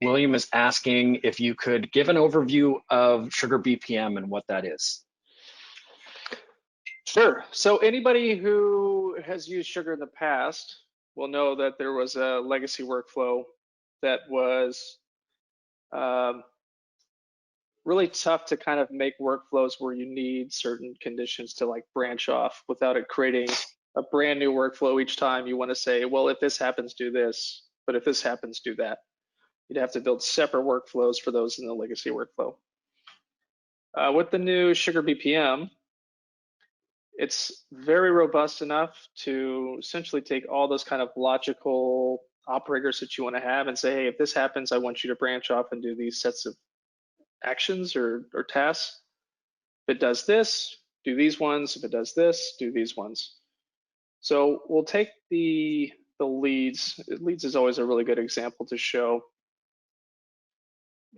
William is asking if you could give an overview of SugarBPM and what that is. Sure. So anybody who has used Sugar in the past will know that there was a legacy workflow that was really tough to kind of make workflows where you need certain conditions to like branch off without it creating a brand new workflow each time you want to say, well, if this happens, do this, but if this happens, do that. You'd have to build separate workflows for those in the legacy workflow. With the new SugarBPM, it's very robust enough to essentially take all those kind of logical operators that you want to have and say, hey, if this happens, I want you to branch off and do these sets of actions or tasks. If it does this, do these ones. If it does this, do these ones. So we'll take the leads. Leads is always a really good example to show.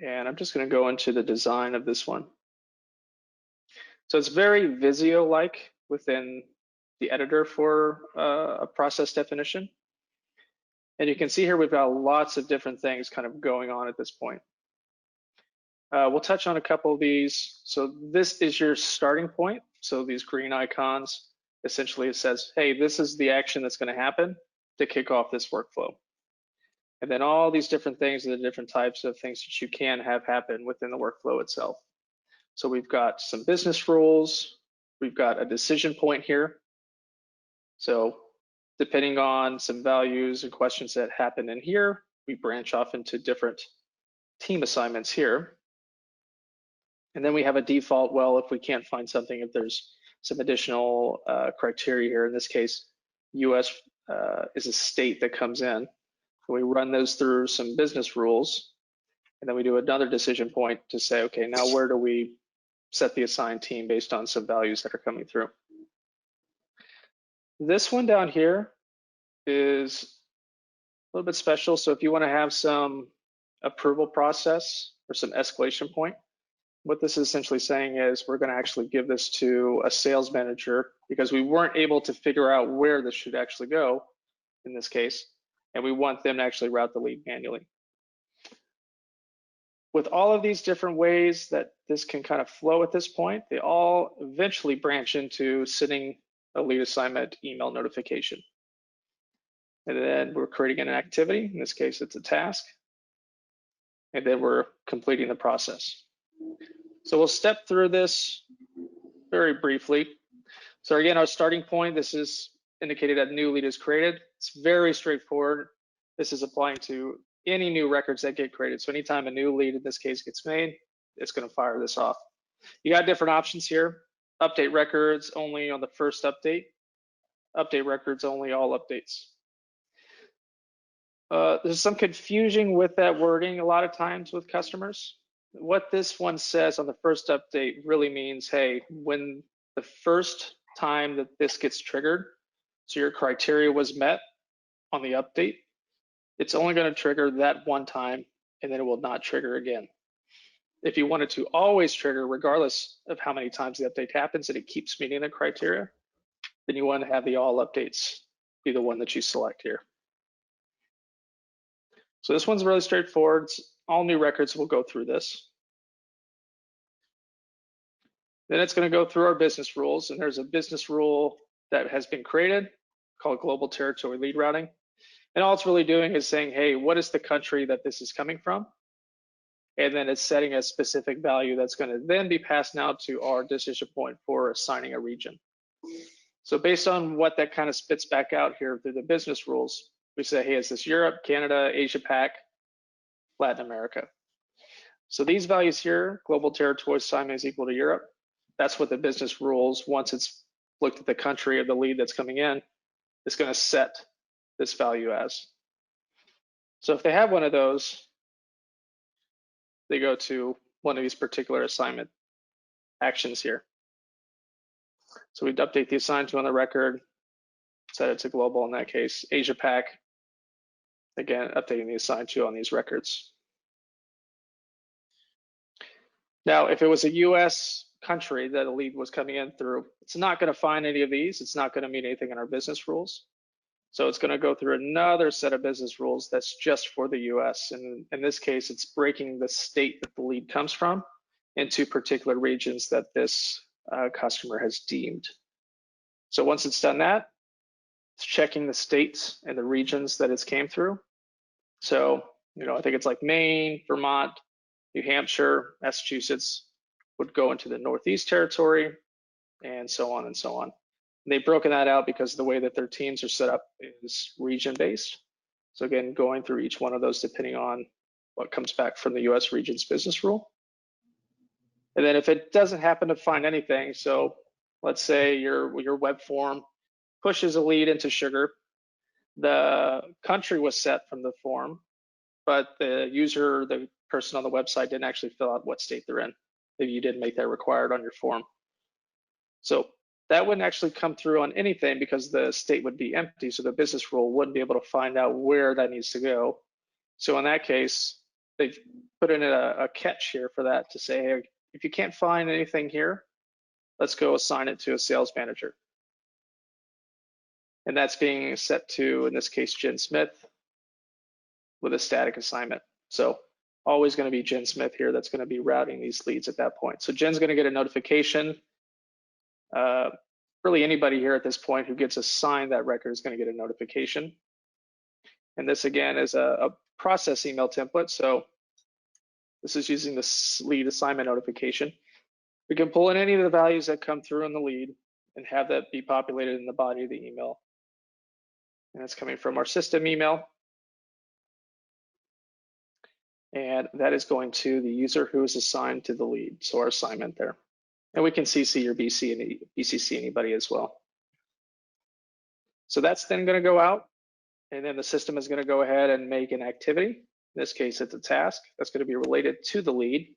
And I'm just going to go into the design of this one. So it's very Visio-like within the editor for a process definition. And you can see here we've got lots of different things kind of going on at this point. We'll touch on a couple of these. So this is your starting point. So these green icons, essentially it says, hey, this is the action that's going to happen to kick off this workflow. And then all these different things are the different types of things that you can have happen within the workflow itself. So we've got some business rules. We've got a decision point here. So depending on some values and questions that happen in here, we branch off into different team assignments here. And then we have a default, well, if we can't find something, if there's some additional criteria here, in this case, US is a state that comes in. We run those through some business rules, and then we do another decision point to say, okay, now where do we set the assigned team based on some values that are coming through. This one down here is a little bit special. So if you want to have some approval process or some escalation point, what this is essentially saying is we're going to actually give this to a sales manager because we weren't able to figure out where this should actually go in this case, and we want them to actually route the lead manually. With all of these different ways that this can kind of flow at this point, they all eventually branch into sending a lead assignment email notification. And then we're creating an activity. In this case, it's a task. And then we're completing the process. So we'll step through this very briefly. So again, our starting point, this is indicated that new lead is created. It's very straightforward. This is applying to any new records that get created. So anytime a new lead in this case gets made, it's going to fire this off. You got different options here. Update records only on the first update. Update records only all updates. There's some confusion with that wording a lot of times with customers. What this one says on the first update really means, hey, when the first time that this gets triggered, so your criteria was met on the update, it's only going to trigger that one time, and then it will not trigger again. If you wanted to always trigger, regardless of how many times the update happens and it keeps meeting the criteria, then you want to have the all updates be the one that you select here. So this one's really straightforward. All new records will go through this. Then it's going to go through our business rules, and there's a business rule that has been created called Global Territory Lead Routing. And all it's really doing is saying, hey, what is the country that this is coming from? And then it's setting a specific value that's going to then be passed now to our decision point for assigning a region. So based on what that kind of spits back out here through the business rules, we say, hey, is this Europe, Canada, Asia Pac, Latin America? So these values here, global territory assignment is equal to Europe. That's what the business rules, once it's looked at the country of the lead that's coming in, is going to set this value as. So if they have one of those, they go to one of these particular assignment actions here. So we'd update the assigned to on the record, set it to global in that case, Asia Pac, again, updating the assigned to on these records. Now, if it was a US country that a lead was coming in through, it's not going to find any of these. It's not going to meet anything in our business rules. So it's going to go through another set of business rules that's just for the US. And in this case, it's breaking the state that the lead comes from into particular regions that this customer has deemed. So once it's done that, it's checking the states and the regions that it's came through. So, I think it's like Maine, Vermont, New Hampshire, Massachusetts would go into the Northeast territory, and so on and so on. And they've broken that out because the way that their teams are set up is region-based. So again, going through each one of those depending on what comes back from the US region's business rule. And then if it doesn't happen to find anything, so let's say your web form pushes a lead into Sugar, the country was set from the form, but the user, the person on the website didn't actually fill out what state they're in. Maybe you didn't make that required on your form. So that wouldn't actually come through on anything because the state would be empty, so the business rule wouldn't be able to find out where that needs to go. So in that case, they've put in a catch here for that to say, hey, if you can't find anything here, let's go assign it to a sales manager. And that's being set to, in this case, Jen Smith with a static assignment. So always going to be Jen Smith here that's going to be routing these leads at that point. So Jen's going to get a notification. Really anybody here at this point who gets assigned that record is going to get a notification. And this again is a process email template. So this is using the lead assignment notification. We can pull in any of the values that come through in the lead and have that be populated in the body of the email. And that's coming from our system email. And that is going to the user who is assigned to the lead, so our assignment there. And we can CC or BCC anybody as well. So that's then going to go out, and then the system is going to go ahead and make an activity. In this case, it's a task that's going to be related to the lead.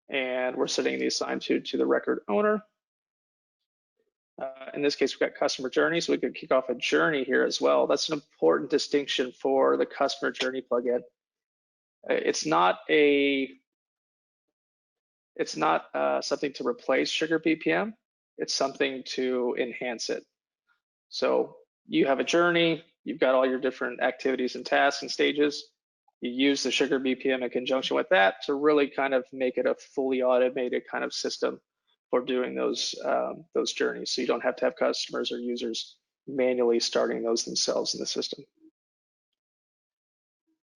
And we're setting the assigned to the record owner. In this case, we've got customer journey, so we could kick off a journey here as well. That's an important distinction for the customer journey plugin. It's not something to replace SugarBPM. It's something to enhance it. So you have a journey, you've got all your different activities and tasks and stages. You use the SugarBPM in conjunction with that to really kind of make it a fully automated kind of system for doing those journeys. So you don't have to have customers or users manually starting those themselves in the system.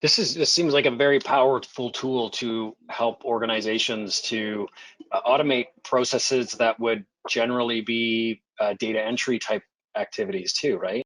This seems like a very powerful tool to help organizations to automate processes that would generally be data entry type activities too, right?